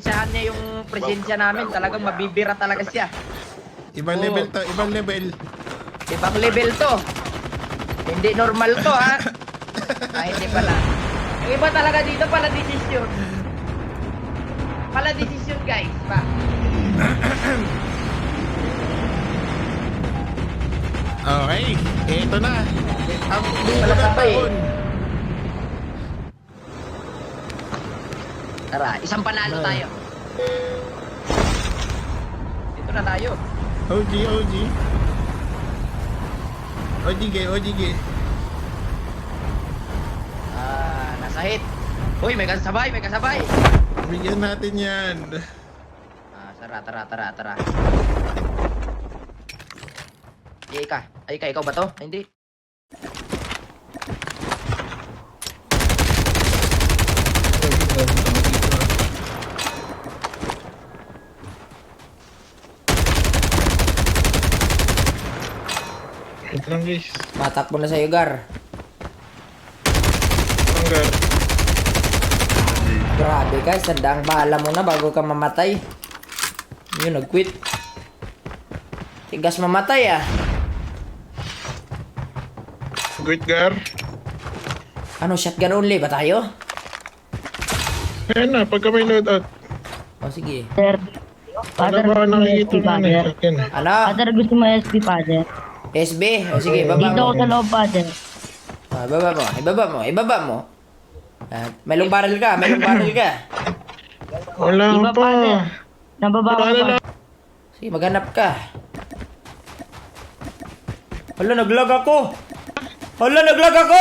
Isahan niya yung presensya namin, talagang mabibira talaga siya. Ibang level to, ibang level. Ibang level to. Hindi normal to, ha? Hindi pala. Yung iba talaga dito, pala desisyon. Pala desisyon, guys. Ba? Okay, eto na. Ang buko Wala ng sabay. taon. Tara, isang panalo tayo. Dito na tayo. OG, OG. OGG, OGG. Nasa hit. Uy, may kasabay, may kasabay. Bigyan natin yan. Tara. Ay, ikaw ba to? Ay, hindi. Wait lang guys. Matakbo na sa'yo, Gar. Tanggal. Grabe ka, sandang bala mo na bago ka mamatay. Yun, nag-quit. Tigas mamatay, ah. Good gar. Ano, shotgun only ba tayo? Ayan na, pagka may loadout. O, sige. Father, Ano Father, ba gusto mo nakikita SB, mo na? Father? Ayan. Ano? Father, gusto mo SB, Father? SB? O, sige, ibaba Dito mo. ako sa loob, Father. Ibaba mo. May long barrel ka. Wala Iba, pa. Father. Nababa ko, Wala Father. na. Sige, maghanap ka. Hala, naglag ako!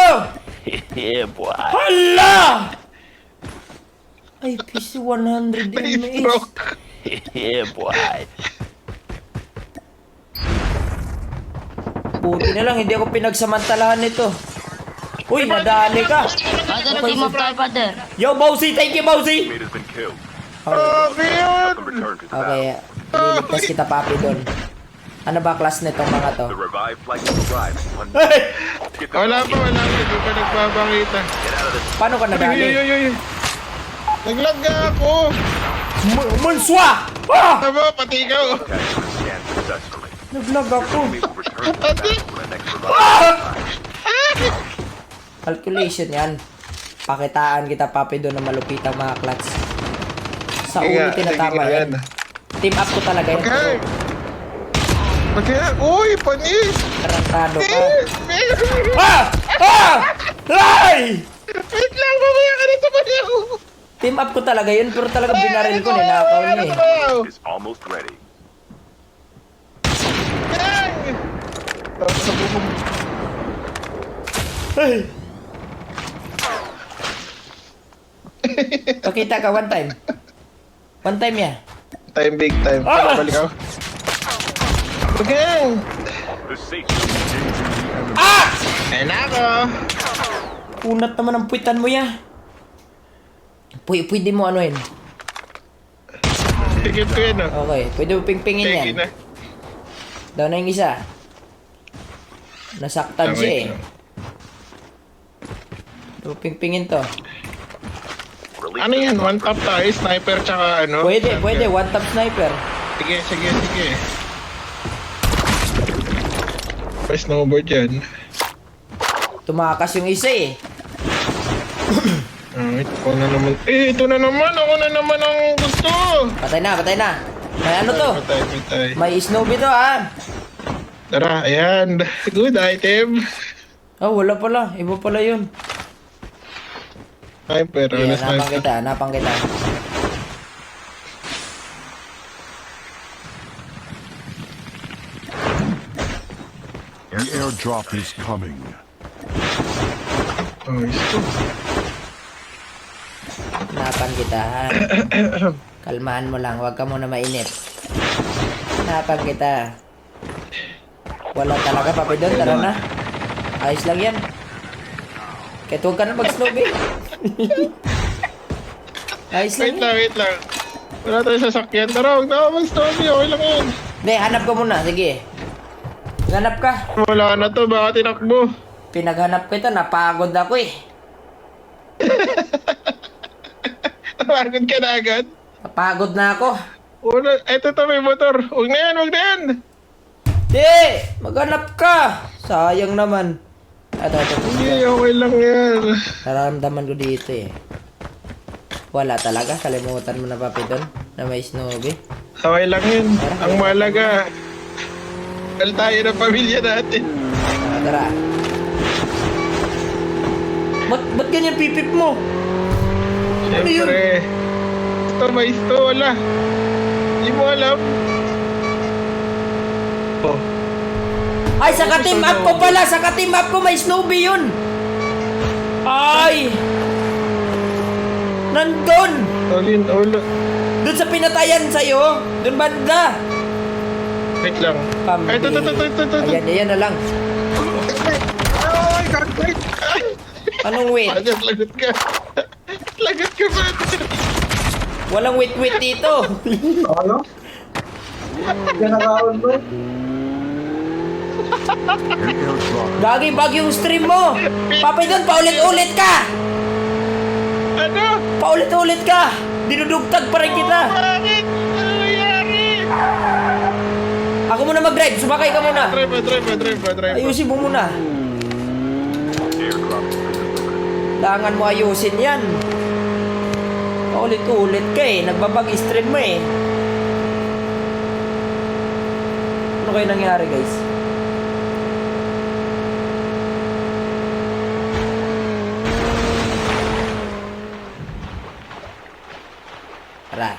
Yeah, boy. Hala! Ay, PC 100 May MS. stroke. Yeah, boy. Buti na lang, hindi ako pinagsamantalahan nito. Uy, nadali ka. Father, team up tayo, Father. Yo, Bowsy! Thank you, Bowsy! Mate has been killed. Grabe yun. Return to the Okay, liligtas kita, papi, doon. Ano ba class nitong mga to? The revived flight will arrive in 1 minute. Hey! Get the Wala pa. Hindi pa nagpapakita. Get out of this. Paano ka nadali? Uy. Naglag nga ako. Munswa! Ah! Tama, pati ikaw. Okay, scan successfully. Naglag ako. We will return to the battle when the next revive arrives. Calculation yan. Pakitaan kita, papi, doon na malupitang mga clutch. Sa Sige ulo nga, tinatama sige nga yan. Team up ko talaga yun. Okay. Okay. Uy, panis. Tarantado ka. Wait Ah! Ah! Ay! lang, mamaya ka na sa paniyaw. Team up ko talaga yun, pero talaga binaril ko, ninakaw niya eh. Is almost ready. Ay! Pakita ka, one time. One time ya. Time, big time. Ah! Balik ako. Okay. The safe zone. Ah! Ayun na ako. Unat naman ang puwitan mo ya. Pwede mo ano yun. Tikip ko yun, oh. Okay, pwede mo pingpingin Sige yan. na. Daw na yung isa. Nasaktan siya eh. Daw pingpingin to. Release Ano yan? One tap tayo, sniper tsaka ano? Pwede, one tap sniper. Sige. May snowboard yan. Tumakas yung isa eh. Ako na naman. Ito na naman. Ako na naman ang gusto. Patay na. May ano to? Patay. May Snoopy to ah. Tara, ayan. Good item. Oh, wala pala. Iba pala yun. Sniper. Yeah, Ano sniper? napang kita. The airdrop is coming. Oh, ito. Napang kita ha. Kalmahan mo lang. Huwag ka muna mainip. Napang kita. Wala talaga papi doon. Tara na. Ayos lang yan. Kahit huwag ka na mag-Snoopy. Ayos lang yan. Wait lang. Wala tayo sasakyan. Tara, huwag na ako mag-story. Okay lang yan. Hindi, hanap ka muna. Sige. Hanap ka. Wala na to. Baka tinakbo. Pinaghanap kita. Napagod ako eh. Napagod ka na agad. Napagod na ako. Wala, eto to, may motor. Huwag na yan, huwag na yan. Di! Maghanap ka! Sayang naman. Ito. Hindi, okay lang yan. Nararamdaman ko dito eh. Wala talaga. Kalimutan mo na papi doon na may Snowy. Okay lang yun. Ang mahalaga, dahil tayo ng pamilya natin. Tara. Ba't ganyan pipip mo? Ano yun? Siyempre, ito may stola. Hindi mo alam. Oh. Ay, sa ka-team up ko pala! Sa ka-team up ko may Snowy yun! Ay! Nandun! Olin, ulo. Doon sa pinatayan sa'yo! Doon banda! Wait lang. Ay, ito. Ayan na lang. Ay, wait. Anong wait? Father, lagot ka. Lagot ka, father. Walang wait dito. Ano? Kinakaon mo? An airdrop. Gagi bag yung stream mo. Papay doon, paulit-ulit ka. Ano? Paulit-ulit ka. Dinudugtag pa rin kita. Bakit? Ano nangyari? Ako muna mag-drive. Sumakay ka muna. Drive. Ayusin mo muna. Kailangan mo ayusin yan. Paulit-ulit ka eh. Nagbabag stream mo eh. Ano kayo nangyari guys? Tara.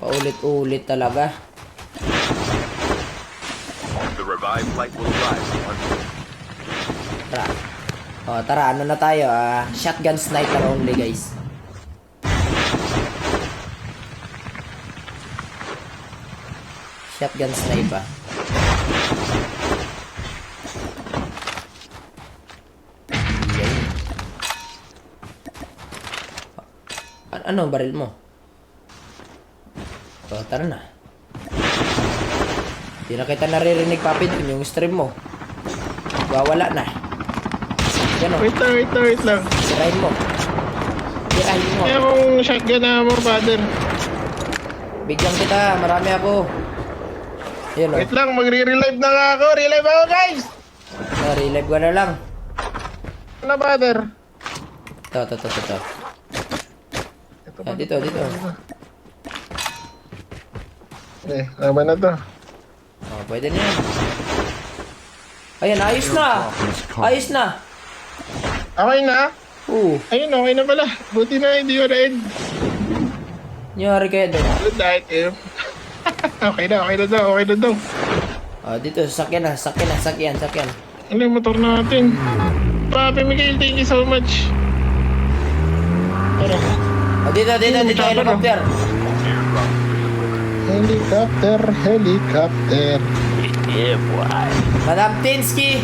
Paulit-ulit talaga. The revived flight will arrive in 1 minute. Tara. O, tara. Ano na tayo? Shotgun sniper only guys. Shotgun sniper. Ano baril mo? O, tara na. Hindi na kita naririnig papi dun yung stream mo. Wawala na. Yan o. Wait lang. Sirahin mo. Sirahin mo. Kaya kung shotgun na mo, father. Bigyan kita. Marami ako. Yan o. Wait lang, magre-relive na nga ako. Relive ako, guys! Relive ka na lang. Ano, father? Ito. Dito. Laban na to. Oh, pwede na yan. Ayan, ayos na. Ayos na. Okay na? Ayun, okay na pala. Buti na, hindi ko na-end. Nangyari kaya doon. Good night, eh. Okay na daw. Oh, dito, sakyan. Ano yung motor natin? Papi Miguel, thank you so much. Tara. Oh, dito, helicopter. Helicopter. Madam Tinsky.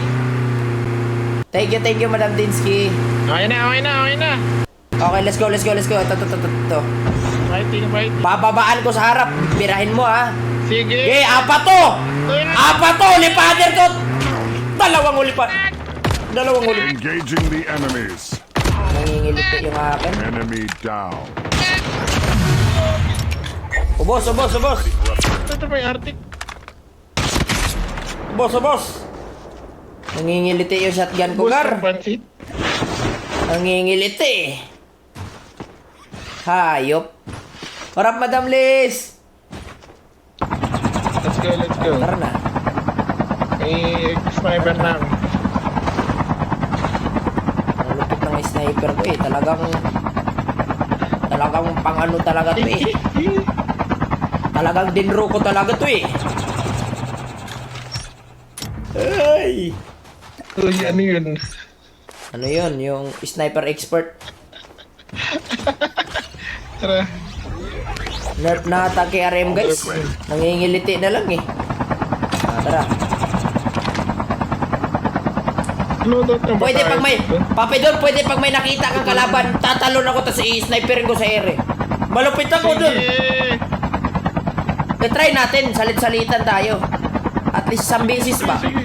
Thank you, Madam Tinsky. Okay na. Okay, let's go. Ito. Fighting. Bababaan ko sa harap. Birahin mo, ha. Sige. Okay, apat to. Lipader to. Dalawang ulipad. Engaging the enemies. Nangingiliti yung akin. Enemy down. Ubos. Ito may Arctic. Ubos. Nangingiliti yung shotgun ko, Gar. Pansit. Nangingiliti. Hayop. Harap, Madam Liz. Let's go. Tara na. May sniper na. Ang lupit ng sniper ko eh. Talagang pang-ano talaga to eh. Talagang dinro ko talaga to eh. Ay! Uy, ano yun? Ano yun? Yung sniper expert. Tara. Nerf na atake RM guys. Nangingiliti na lang eh. Tara. Loadout na ba Pwede tayo? pag may nakita kang kalaban, tatalon ako tas i-sniperin ko sa ere. Malupit ako dun. Sige. Try natin, salit-salitan tayo. At least isang beses ba? Sige.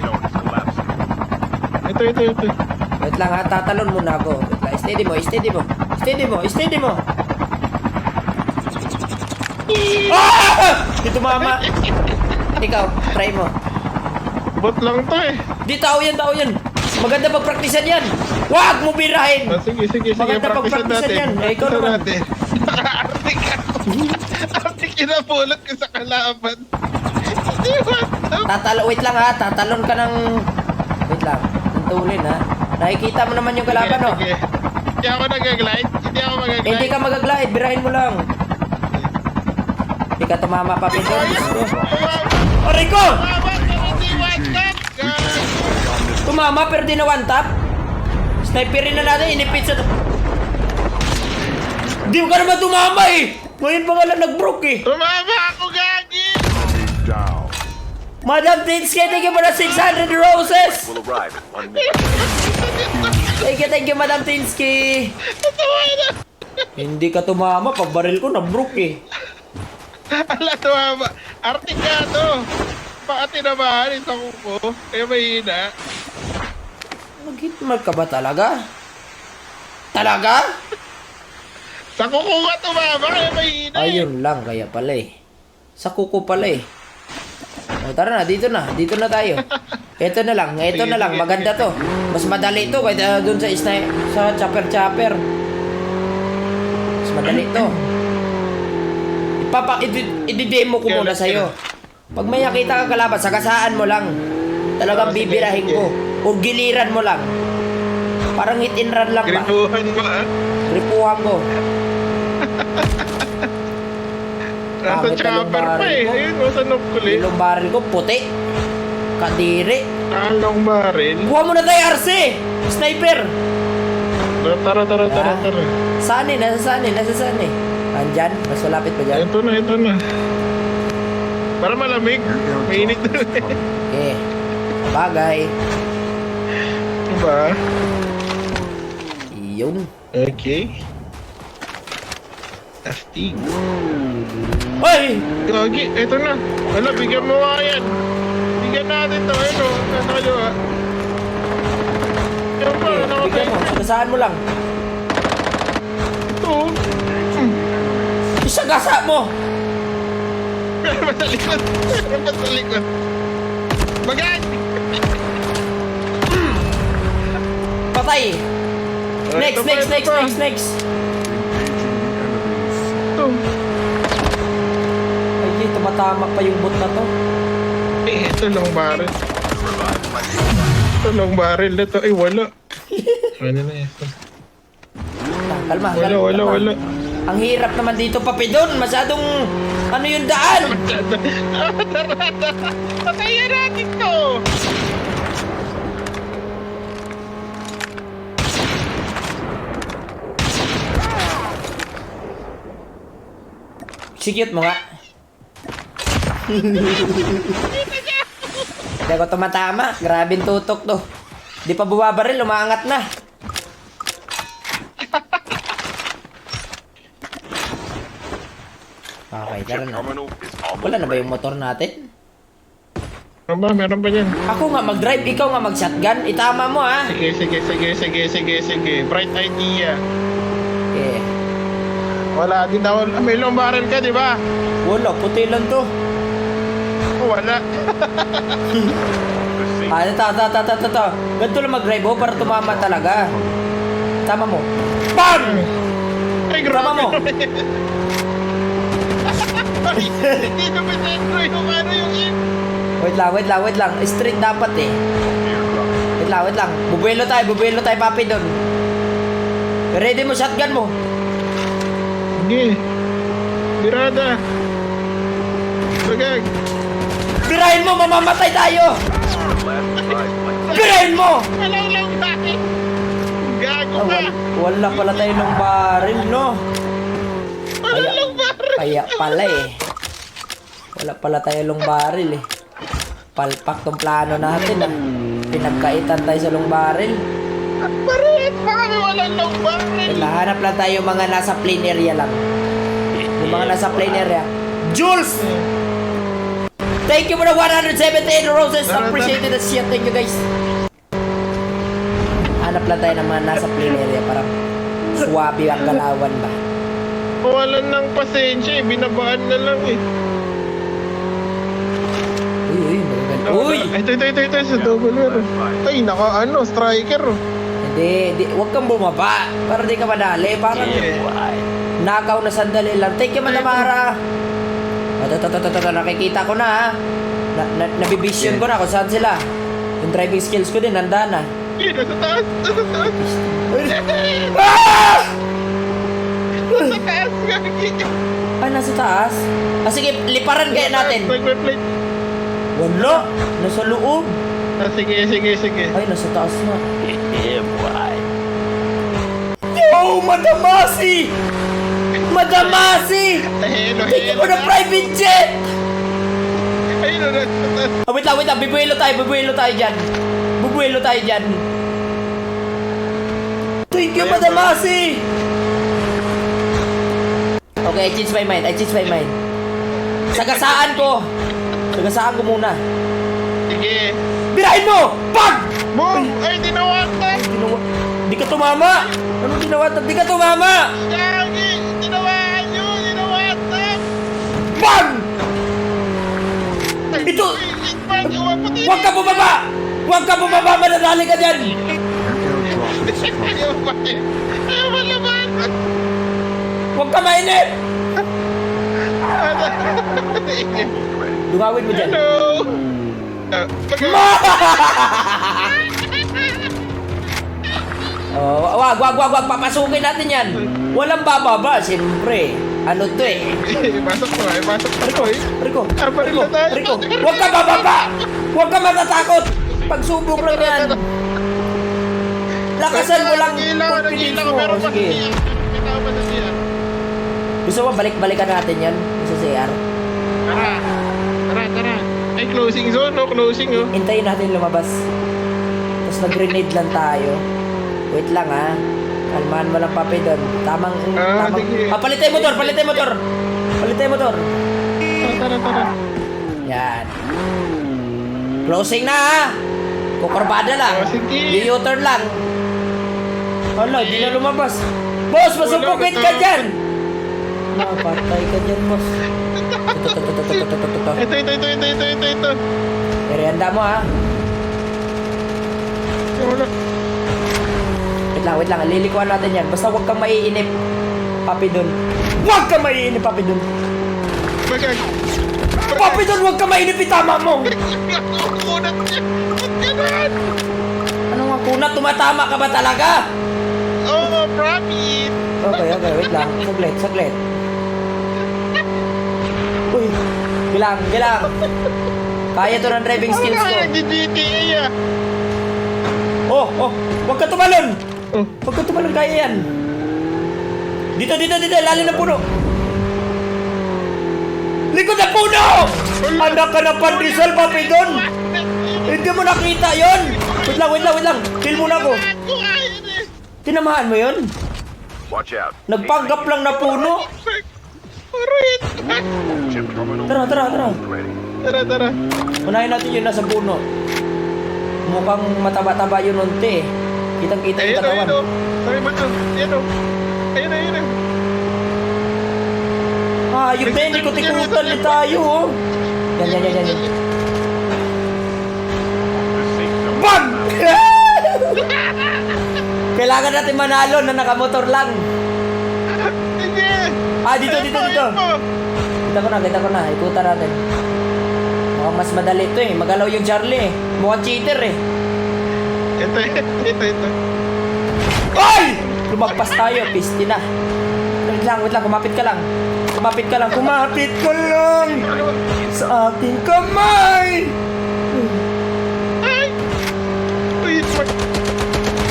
Ito. Wait lang ha, tatalon muna ako. Wait lang, steady mo. Ah! Dito mama. Ikaw, try mo. Bot lang to eh. Di tao yan, tao yan. Maganda pagpraktisan yan. Huwag mo birahin. Ah, sige. Maganda Practice pagpraktisan natin. yan. Eh, ikaw Practice naman. natin. Naka-artik ako. Artik kinapulot ko sa kalaban. Hindi ba? Wait lang ha. Tatalon ka ng... Wait lang. Tantulin ha. Nakikita mo naman yung kalaban, no? Sige. Hindi ako nag-glide. Hindi ako mag-glide. Hindi ka mag-glide. Birahin mo lang. Hindi ka tumama pa, Pito. Aray ko! Tumama pero di na one tap. Sniperin na natin. Inipit sa... Di ka naman tumama eh. Ngayon pa nga lang nag-broke eh. Tumama ako, gagi! Enemy down. Madam Tinsky, thank you for the 600 roses. Will arrive in 1 minute. Thank you, Madam Tinsky. Hindi ka tumama. Pag baril ko, na-broke eh. Ala, tumama. Artik ka to. Baka tinabahan sa kuko. Kaya mahina. Mag-hitmark ka ba talaga? Talaga? Sa kuko ka tumama. Kaya mahina. Ayun lang, kaya pala eh. Sa kuko pala eh. O, tara na, dito na tayo. Ito na lang, maganda to. Mas madali to kaya dun sa chopper. Mas madali to. I-demo ko muna sa'yo. Pag may nakita ka kalaban, sagasaan mo lang. Talagang bibirahin ko. O giliran mo lang. Parang hit and run lang ba? Gripuhan mo ah. Ripuhan ko. Nasa Pangit na chopper pa lumbarin eh. ko. Ayun, nasa nukuli. Yung baril ko, puti. Kadiri. Anong baril? Kuha mo na tayo, RC! Sniper! Tara. Saan eh? Nasa saan eh? Andyan? Mas malapit pa dyan? Ito na. Para malamig. Mainit na eh. Eh, bagay. Diba? Yun. Okay. Astig. Ay! Gagi, ito na. Wala, bigyan mo nga yan. Bigyan natin to. Ano kayo ah? Yan pa, Eh, nakatay. bigyan mo. Sagasaan mo lang. Ito. Isagasa mo! Meron pa sa likod. Bagay! Patay! Next! Engaging the enemies. Ito. Ay, tumatama pa yung bot na to. Eh, ito lang baril. Ito lang baril na to. Ay, wala. Ano na ito? Kalma. Wala. Ang hirap naman dito, Papidon. Masyadong, ano yung daan? Patayan natin to! Sikit mo nga. Hindi ako tumatama. Grabing tutok to. Di pa bumabaril, umaangat na. Okay, tara na. Terminal is almost Wala na ba ready. yung motor natin? Ano ba? Meron ba yan? Ako nga mag-drive, ikaw nga mag-shotgun. Itama mo ha. Sige. Bright idea. Eh, Wala din daw. May long barrel ka, di ba? wala. Puti lang to. Wala. Ah, ito. Ganito lang mag-drive ho para tumama talaga. Tama mo. BAM! Ay, Tama mo. Hindi na pinetro yung ano yung in. Wait lang. Straight dapat eh. Wait lang. Bubuelo tayo, papi doon. Ready mo, shotgun mo. Sige. Birada. Bagag. Birahin mo, mamamatay tayo! Last surprise flight. Birahin mo! Walang lang bakit? Gago Ah, ka. wala pala tayo ng baril, no? Walang lang barrel. Kaya pala eh. Wala pala tayo long baril eh. Palpak tong plano natin ah. Pinagkaitan tayo sa long baril. Barret. Baka may walang lang barrel. Nahanap lang tayo mga nasa plain area lang. Yung mga nasa plain area. Jules! Thank you for the 178 roses. Appreciated the shit. Thank you guys. Hanap lang tayo ng mga nasa plain area. Parang swabe ang galawan ba? Kawalan ng pasensya eh. Binabaan na lang eh. Uy, magaganda. Uy! Ito, sa double meron. Ay, striker. Oh. Hindi, huwag kang bumaba. Para di ka madali. Parang nakaw na sandali lang. Take you, Madamara. Ito, nakikita ko na ha. Nabivision ko na kung saan sila. Yung driving skills ko din, handa na. Nasa taas. Ah! Nasa taas, gagi. Ay, nasa taas? Ah, sige, liparan kaya natin. Nag-reflect. Wala, nasa loob. Sige. Ay, nasa taas na. Yo, Madamasi! Madamasi! Hello. Tingin mo na private jet! Ayun, nasa taas. Ah, wait lang. Bibuelo tayo dyan. Thank you, Madamasi! Okay, I change my mind. Sagasaan ko muna. Sige. Birahin mo! Pag! Boom! Ay, tinawatan! Di ka tumama! Anong tinawatan? Di ka tumama! Gagi! Tinawaan nyo! Tinawatan! Pag! Ito! Huwag ka bumaba! Manadali ka dyan! Ayaw malaman! Huwag ka mainip! Dumawin mo dyan. Hello! Oh, wag. Papasukin natin yan. Walang bababa, siyempre. Ano to eh? Pasok ko eh. Rico. na tayo. Huwag ka bababa! Huwag ka matatakot! Pagsubok lang yan. Lakasan mo lang confidence mo. Pero Sige. Gusto mo balik-balikan natin yan sa CR? Tara. Ay, closing zone, no? Closing, oh. Hintayin natin lumabas. Tapos nag-grenade lang tayo. Wait lang ha. Kalmahan mo lang papi doon. Tamang. Sige. Palitay motor. Tara. Yan. Closing na ha. Kukurbada lang. Sige. U-turn lang. Hala, di na lumabas. Boss, masupukit ka dyan. Napatay ka dyan, boss. Ito. Pero handa mo ha. Wala. Wait lang. Lilikuan natin yan. Basta huwag kang maiinip. Papi doon. Huwag kang maiinip, papi doon. Bagay. Papi doon, huwag kang mainip. Itama mo. Kunat niya. Ganun. Ano nga kunat? Tumatama ka ba talaga? Oh, profit. Okay. Wait lang. Saglit. Uy. Bilang. Kaya to ng driving skills ko. Nag-GTA ah. Oh. Huwag ka tumalon. Oh. Huwag ka tumalon. Kaya yan. Dito. Lalim ng puno. Likod ng puno! Anak ka na pandesal, papi doon. Hindi mo nakita yon. Wait lang. Kill muna ako. Tinamahan mo yun? Watch out. Nagpanggap lang na puno. Arit. Chip terminal Tara. ready. Tara. Unahin natin yun nasa puno. Mukhang mataba-taba yun unti. Kitang-kita yung katawan. Ayun. Sabi ba ito? Ayun. Yung din, ikot-ikutan din tayo, oh. Yan. Bang! Kailangan natin manalo na nakamotor lang. Sige. Dito. Kita ko na. Ikutan natin. Mukhang mas madali ito eh. Magalaw yung Charlie eh. Mukhang cheater eh. Ito. Ay! Lumagpas tayo. Pisti na. Wait lang. Kumapit ka lang. Sa ating kamay! Ay! Uy,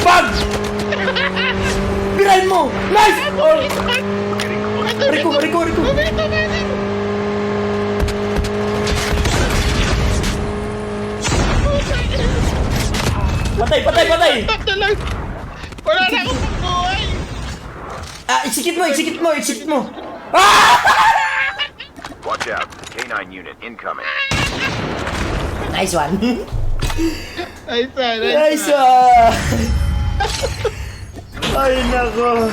Bag! Birahin mo! Nice! Oh! Rico! Patay! Stop na lang! Wala na akong buhay! Iksikit mo! Watch out. K9 unit incoming. Nice one! Nice one! Ay, nako!